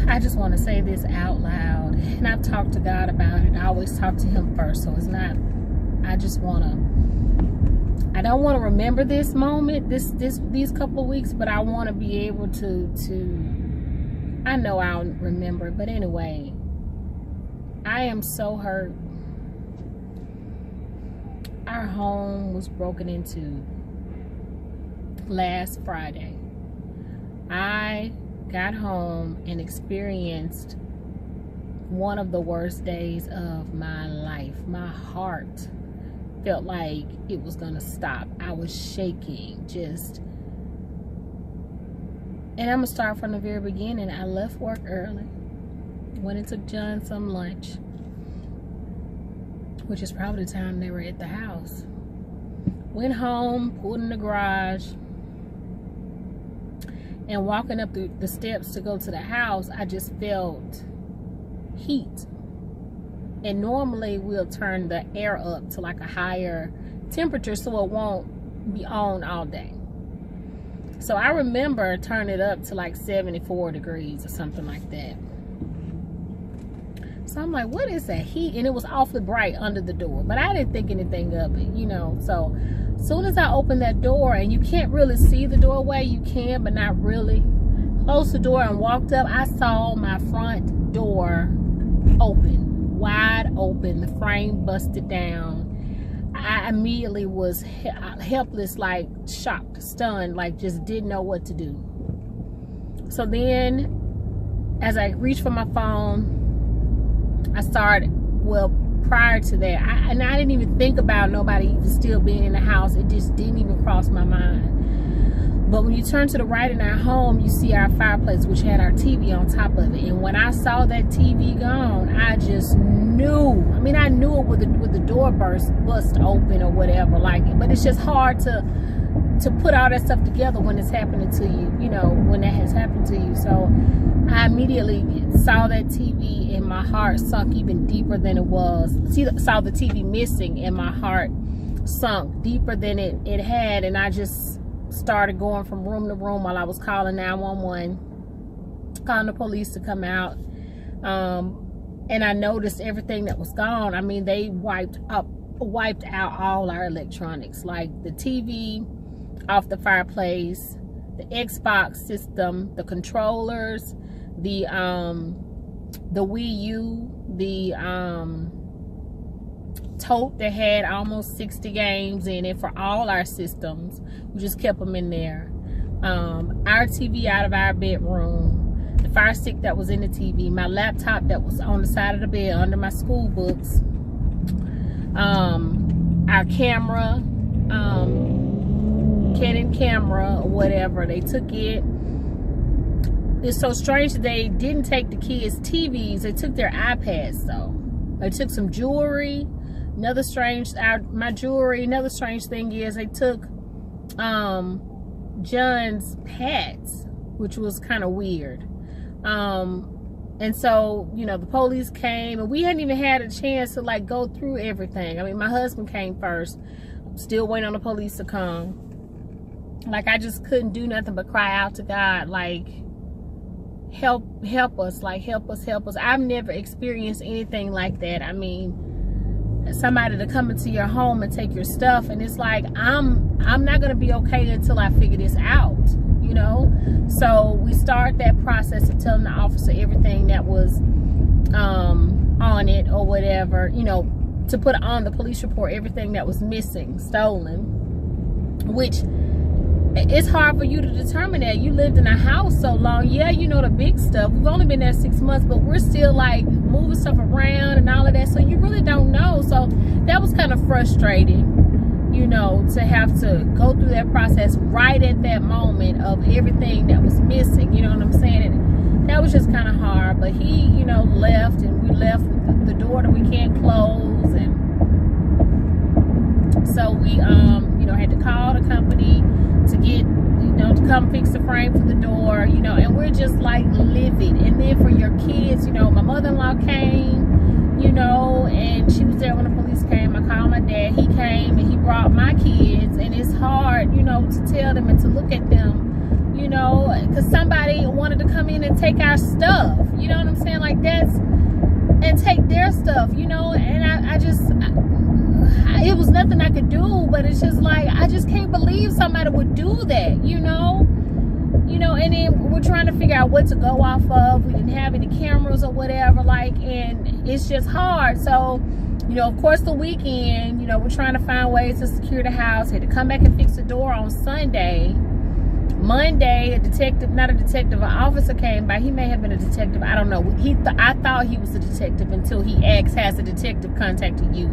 I just want to say this out loud, and I've talked to God about it. I always talk to him first, so it's not, I don't want to remember this moment, these couple of weeks, but I want to be able to I know I'll remember. But anyway, I am so hurt. Our home was broken into last Friday. I got home and experienced one of the worst days of my life. My heart felt like it was gonna stop. I was shaking, and I'm gonna start from the very beginning. I left work early, went and took John some lunch, which is probably the time they were at the house. Went home, pulled in the garage, and walking up the steps to go to the house, I just felt heat. And normally we'll turn the air up to like a higher temperature so it won't be on all day. So I remember turning it up to like 74 degrees or something like that. So I'm like, what is that heat? And it was awfully bright under the door, but I didn't think anything of it, you know. So as soon as I opened that door, and you can't really see the doorway, you can, but not really. Closed the door and walked up, I saw my front door open. Wide open, the frame busted down. I immediately was helpless, like shocked, stunned, like just didn't know what to do. So then, as I reached for my phone, I started, well, prior to that, I didn't even think about nobody even still being in the house. It just didn't even cross my mind. But when you turn to the right in our home, you see our fireplace, which had our TV on top of it. And when I saw that TV gone, I just knew. I mean, I knew it with the door bust open or whatever, like it. But it's just hard to put all that stuff together when it's happening to you, you know, when that has happened to you. So I immediately saw that TV, and my heart sunk even deeper than it was. Saw the TV missing, and my heart sunk deeper than it had, and I just started going from room to room while I was calling 911, calling the police to come out. And I noticed everything that was gone. I mean, they wiped out all our electronics, like the TV off the fireplace, the Xbox system, the controllers, the Wii U, the tote that had almost 60 games in it for all our systems. We just kept them in there. Our TV out of our bedroom, the fire stick that was in the TV, my laptop that was on the side of the bed under my school books, our camera, Canon camera or whatever, they took it. It's so strange that they didn't take the kids' TVs, they took their iPads though. They took some jewelry. Another strange, my jewelry. Another strange thing is they took John's hats, which was kind of weird. And so, you know, the police came, and we hadn't even had a chance to like go through everything. I mean, my husband came first. Still waiting on the police to come. Like, I just couldn't do nothing but cry out to God, like, help us, like, help us. I've never experienced anything like that. I mean, somebody to come into your home and take your stuff, and it's like, I'm not gonna be okay until I figure this out, you know. So we start that process of telling the officer everything that was on it or whatever, you know, to put on the police report everything that was missing, stolen, which it's hard for you to determine that. You lived in a house so long. Yeah, you know the big stuff. We've only been there 6 months, but we're still like moving stuff around and all of that, so you really don't know. So that was kind of frustrating, you know, to have to go through that process right at that moment of everything that was missing, you know what I'm saying? And that was just kind of hard. But he, you know, left, and we left with the door that we can't close, and so we you know, had to call the company to get, you know, to come fix the frame for the door, you know, and we're just like livid. And then for your kids, you know, my mother-in-law came, you know, and she was there when the police came. I called my dad, he came and he brought my kids, and it's hard, you know, to tell them and to look at them you know, because somebody wanted to come in and take our stuff, you know what I'm saying, like that's, and take their stuff, you know, and it was nothing I could do, but it's just like, I just can't believe somebody would do that, you know, and then we're trying to figure out what to go off of. We didn't have any cameras or whatever, like, and it's just hard. So, you know, of course the weekend, you know, we're trying to find ways to secure the house. Had to come back and fix the door on Sunday. Monday, an officer came by. He may have been a detective, I don't know. I thought he was a detective until he asked, has a detective contacted you?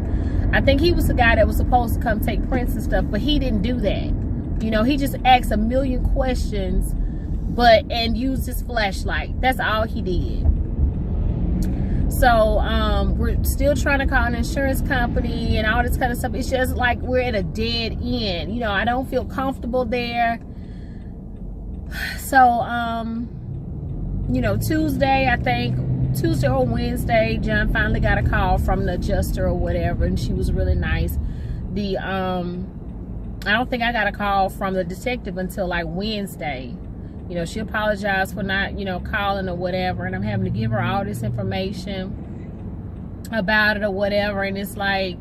I think he was the guy that was supposed to come take prints and stuff, but he didn't do that. You know, he just asked a million questions, and used his flashlight. That's all he did. So we're still trying to call an insurance company and all this kind of stuff. It's just like we're at a dead end. You know, I don't feel comfortable there. So you know, Tuesday or Wednesday, John finally got a call from the adjuster or whatever, and she was really nice. I don't think I got a call from the detective until like Wednesday. You know, she apologized for not, you know, calling or whatever, and I'm having to give her all this information about it or whatever, and it's like,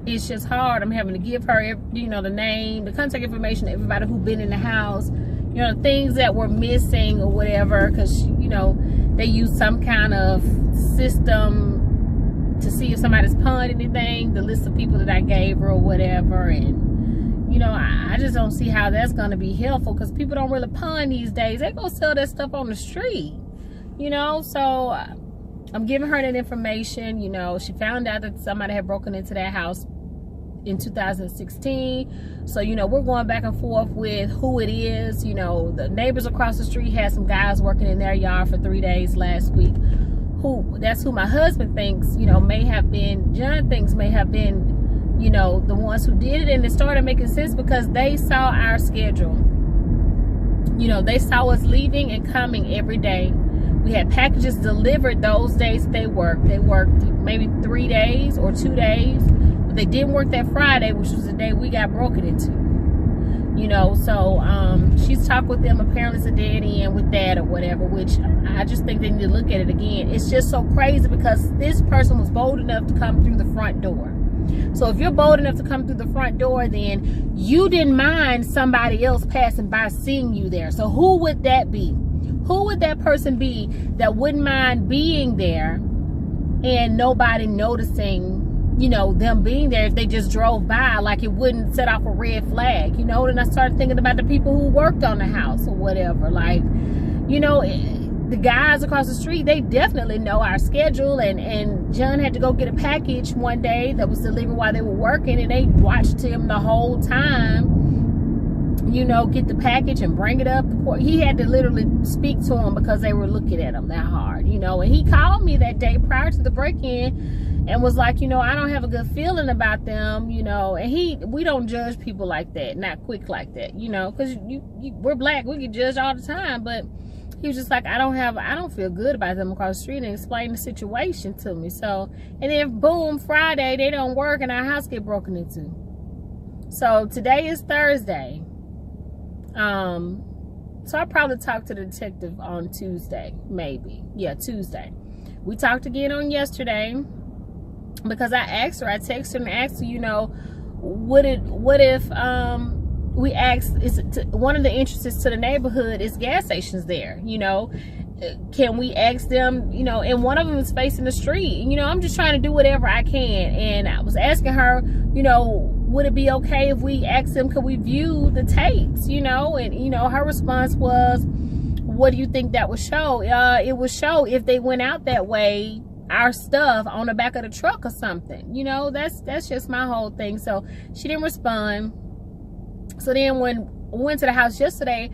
it's just hard. I'm having to give her, you know, the name, the contact information of everybody who's been in the house, you know, things that were missing or whatever, because, you know, they use some kind of system to see if somebody's pawned anything, the list of people that I gave her or whatever. And you know, I just don't see how that's going to be helpful, because people don't really pawn these days. They go sell that stuff on the street, you know. So I'm giving her that information. You know, she found out that somebody had broken into that house in 2016. So, you know, we're going back and forth with who it is. You know, the neighbors across the street had some guys working in their yard for 3 days last week. That's who my husband thinks, you know, John thinks may have been, you know, the ones who did it. And it started making sense because they saw our schedule. You know, they saw us leaving and coming every day. We had packages delivered those days they worked. They worked maybe 3 days or 2 days, but they didn't work that Friday, which was the day we got broken into. You know, so she's talked with them. Apparently it's a dead end with that or whatever, which I just think they need to look at it again. It's just so crazy because this person was bold enough to come through the front door. So if you're bold enough to come through the front door, then you didn't mind somebody else passing by seeing you there. So who would that be? Who would that person be that wouldn't mind being there and nobody noticing, you know, them being there if they just drove by? Like, it wouldn't set off a red flag, you know? And I started thinking about the people who worked on the house or whatever. Like, you know, the guys across the street, they definitely know our schedule, and John had to go get a package one day that was delivered while they were working, and they watched him the whole time, you know, get the package and bring it up. He had to literally speak to him because they were looking at him that hard, you know. And he called me that day prior to the break-in and was like, you know, I don't have a good feeling about them, you know. And we don't judge people like that, not quick like that, you know, because we're black, we get judged all the time. But he was just like, I don't feel good about them across the street, and explained the situation to me. So, and then boom, Friday, they don't work and our house get broken into. So today is Thursday. So I'll probably talk to the detective on Tuesday, maybe. Yeah, Tuesday. We talked again on yesterday because I texted her and asked her, you know, what if we asked, one of the entrances to the neighborhood is gas stations there, you know, can we ask them, you know, and one of them is facing the street. You know, I'm just trying to do whatever I can. And I was asking her, you know, would it be okay if we asked them, could we view the tapes, you know? And, you know, her response was, what do you think that would show? It would show if they went out that way, our stuff on the back of the truck or something. You know, that's just my whole thing. So she didn't respond. So then when we went to the house yesterday,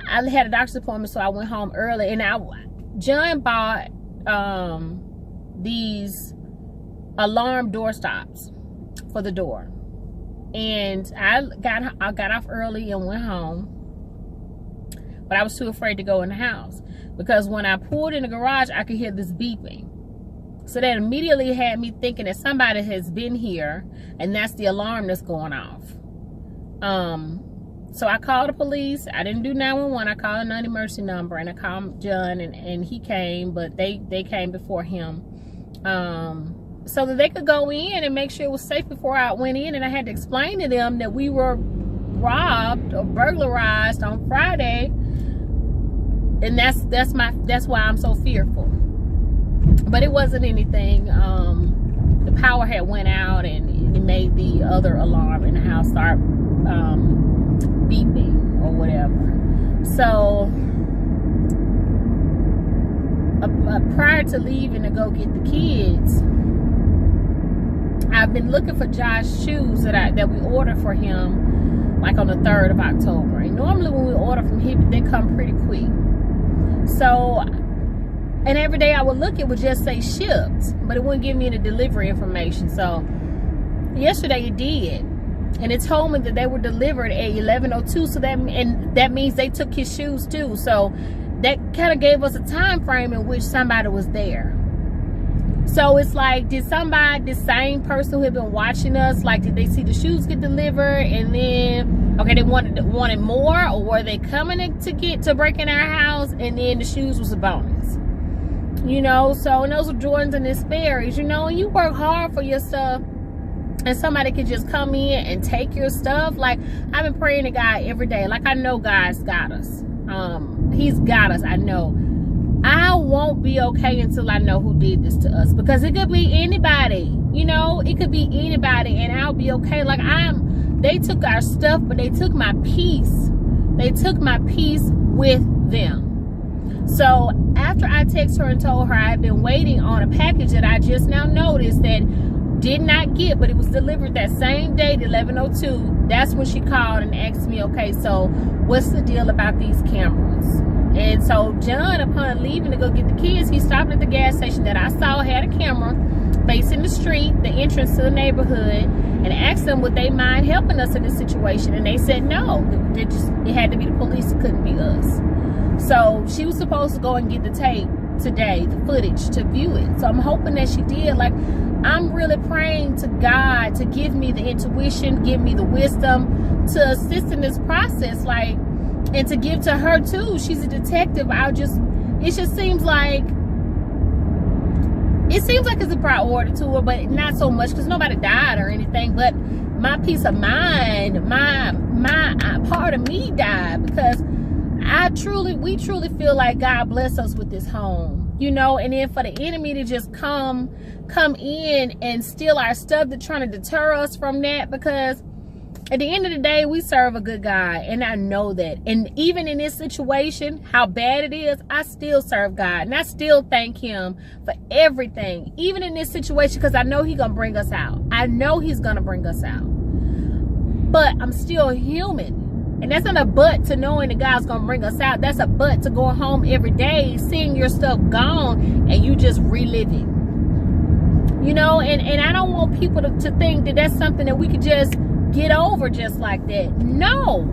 I had a doctor's appointment, so I went home early. And John bought these alarm door stops for the door. And I got off early and went home. But I was too afraid to go in the house, because when I pulled in the garage, I could hear this beeping. So that immediately had me thinking that somebody has been here, and that's the alarm that's going off. So I called the police. I didn't do 911. I called a non-emergency number, and I called John, and he came, but they came before him, so that they could go in and make sure it was safe before I went in. And I had to explain to them that we were robbed or burglarized on Friday, and that's why I'm so fearful. But it wasn't anything. The power had went out, and it made the other alarm in the house start beeping or whatever. So prior to leaving to go get the kids, I've been looking for Josh's shoes that we ordered for him, like on the 3rd of October. And normally when we order from him, they come pretty quick. So, and every day I would look, it would just say shipped, but it wouldn't give me any delivery information. So yesterday it did, and it told me that they were delivered at 11:02. So that means they took his shoes too. So that kind of gave us a time frame in which somebody was there. So it's like, did the same person who had been watching us, like, did they see the shoes get delivered and then, okay, they wanted more, or were they coming to break in our house and then the shoes was a bonus? You know, so, and those are Jordans and the Sperry's, you know, and you work hard for your stuff, and somebody could just come in and take your stuff. Like, I've been praying to God every day. Like, I know God's got us. He's got us, I know. I won't be okay until I know who did this to us, because it could be anybody, you know, it could be anybody, and I'll be okay. Like, they took our stuff, but they took my peace. They took my peace with them. So after I texted her and told her I had been waiting on a package that I just now noticed that did not get, but it was delivered that same day at 11:02, that's when she called and asked me, okay, so what's the deal about these cameras? And so John, upon leaving to go get the kids, he stopped at the gas station that I saw had a camera facing the street, the entrance to the neighborhood, and asked them would they mind helping us in this situation. And they said no. It had to be the police, it couldn't be us. So she was supposed to go and get the tape today, the footage, to view it. So I'm hoping that she did. Like, I'm really praying to God to give me the intuition, give me the wisdom to assist in this process, like, and to give to her too. She's a detective. It just seems like it's a priority to her, but not so much because nobody died or anything. But my peace of mind, my part of me died, because we truly feel like God bless us with this home, you know. And then for the enemy to just come in and steal our stuff, they're trying to deter us from that, because at the end of the day, we serve a good God, and I know that. And even in this situation, how bad it is, I still serve God, and I still thank him for everything, even in this situation, because I know he's gonna bring us out. I know he's gonna bring us out, but I'm still human. And that's not a but to knowing that God's gonna bring us out. That's a but to going home every day, seeing your stuff gone, and you just reliving, you know. And I don't want people to think that that's something that we could just get over just like that. No,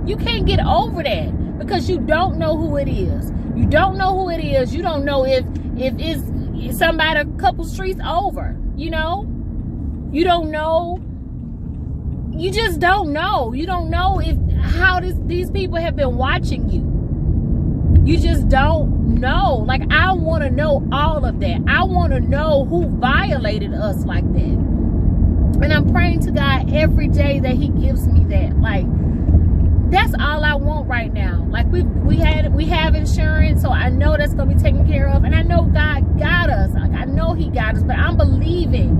you can't get over that, because you don't know who it is. You don't know who it is. You don't know if it's somebody a couple streets over, you know. You don't know. You just don't know. You don't know how these people have been watching you. You just don't know. Like, I want to know all of that. I want to know who violated us like that. And I'm praying to God every day that he gives me that. Like, that's all I want right now. Like, we have insurance, so I know that's gonna be taken care of, and I know God got us. Like, I know he got us, but I'm believing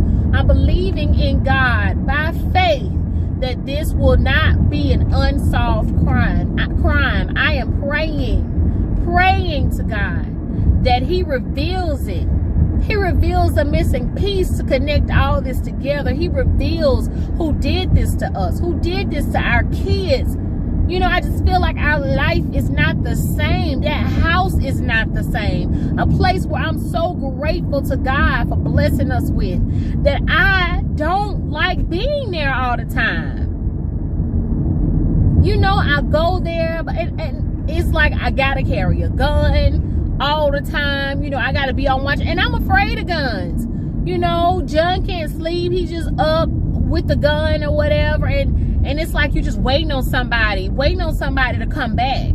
in God by faith that this will not be an unsolved crime. I am praying to God that he reveals it. He reveals the missing piece to connect all this together. He reveals who did this to us, who did this to our kids. You know, I just feel like our life is not the same. That house is not the same. A place where I'm so grateful to God for blessing us with, that I don't like being there all the time. You know, I go there, and it's like I gotta carry a gun all the time. You know, I gotta be on watch, and I'm afraid of guns. You know, John can't sleep. He's just up with the gun or whatever, and And it's like you're just waiting on somebody to come back.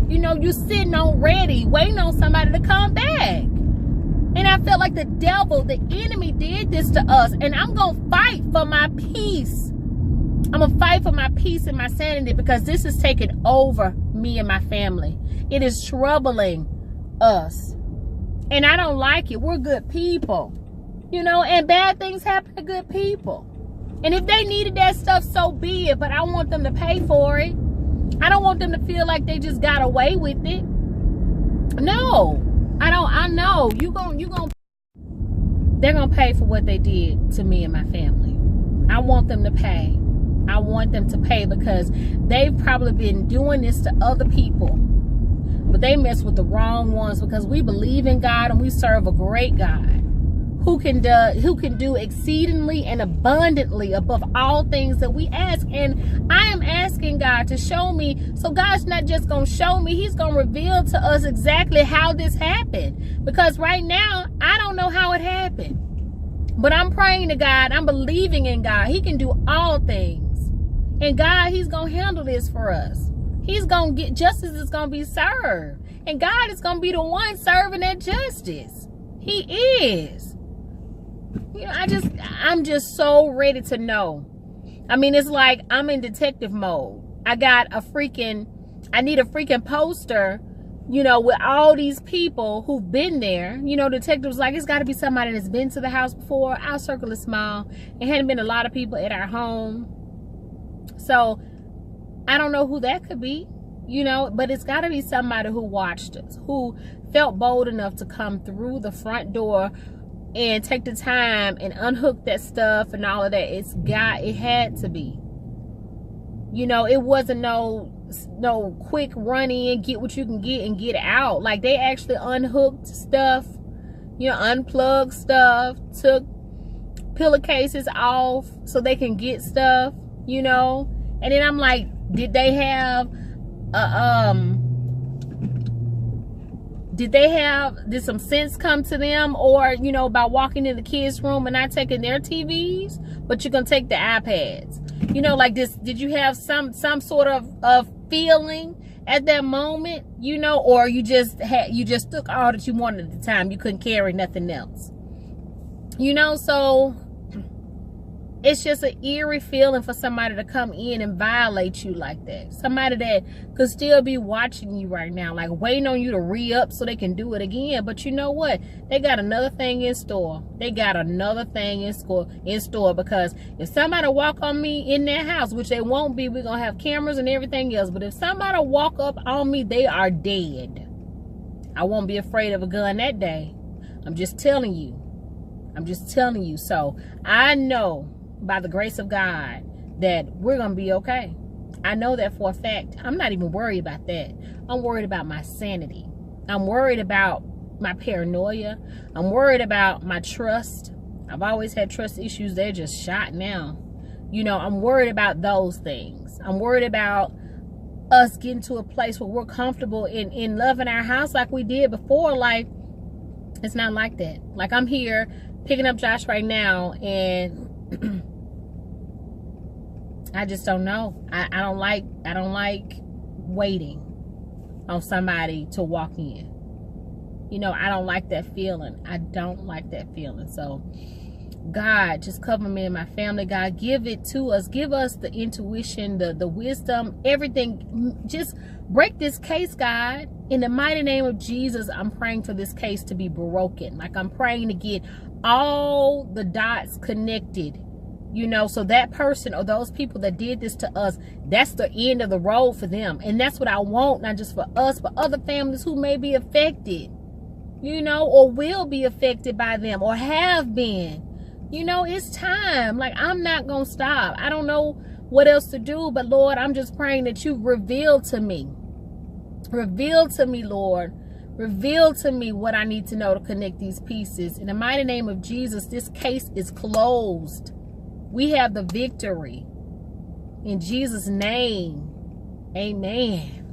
You know, you sitting on ready, waiting on somebody to come back. And I felt like the devil, the enemy did this to us. And I'm going to fight for my peace. I'm going to fight for my peace and my sanity, because this is taking over me and my family. It is troubling us. And I don't like it. We're good people. You know, and bad things happen to good people. And if they needed that stuff, so be it. But I want them to pay for it. I don't want them to feel like they just got away with it. No. I know. They're going to pay for what they did to me and my family. I want them to pay. I want them to pay, because they've probably been doing this to other people. But they mess with the wrong ones, because we believe in God and we serve a great God who can do exceedingly and abundantly above all things that we ask. And I am asking God to show me. So God's not just going to show me, he's going to reveal to us exactly how this happened. Because right now, I don't know how it happened. But I'm praying to God. I'm believing in God. He can do all things. And God, he's going to handle this for us. He's going to get justice is going to be served. And God is going to be the one serving that justice. He is. You know, I'm just so ready to know. I mean, it's like I'm in detective mode. I need a freaking poster, you know, with all these people who've been there. You know, detectives like, it's got to be somebody that's been to the house before. Our circle is small. It hadn't been a lot of people at our home. So I don't know who that could be, you know, but it's got to be somebody who watched us, who felt bold enough to come through the front door and take the time and unhook that stuff and all of that. It had to be. You know, it wasn't no quick run in, get what you can get and get out. Like, they actually unhooked stuff, you know, unplugged stuff, took pillowcases off so they can get stuff, you know. And then I'm like, did some sense come to them? Or, you know, by walking in the kids' room and not taking their TVs, but you're gonna take the iPads? You know, like this, did you have some sort of feeling at that moment, you know? Or you just took all that you wanted at the time, you couldn't carry nothing else, you know? So it's just an eerie feeling for somebody to come in and violate you like that. Somebody that could still be watching you right now, like waiting on you to re-up so they can do it again. But you know what? They got another thing in store. They got another thing in store, because if somebody walk on me in their house, which they won't be, we're going to have cameras and everything else. But if somebody walk up on me, they are dead. I won't be afraid of a gun that day. I'm just telling you. So I know, by the grace of God, that we're gonna be okay. I know that for a fact. I'm not even worried about that. I'm worried about my sanity. I'm worried about my paranoia. I'm worried about my trust. I've always had trust issues. They're just shot now. You know, I'm worried about those things. I'm worried about us getting to a place where we're comfortable in loving our house like we did before. Like, it's not like that. Like, I'm here picking up Josh right now, and I just don't know. I don't like waiting on somebody to walk in. You know, I don't like that feeling. I don't like that feeling. So God, just cover me and my family. God, give it to us. Give us the intuition, the wisdom, everything. Just break this case, God. In the mighty name of Jesus, I'm praying for this case to be broken. Like, I'm praying to get all the dots connected. You know, so that person or those people that did this to us, that's the end of the road for them. And that's what I want, not just for us, but other families who may be affected, you know, or will be affected by them, or have been. You know, it's time. Like, I'm not going to stop. I don't know what else to do, but Lord, I'm just praying that you reveal to me. Reveal to me, Lord. Reveal to me what I need to know to connect these pieces. In the mighty name of Jesus, this case is closed. We have the victory. In Jesus' name, amen.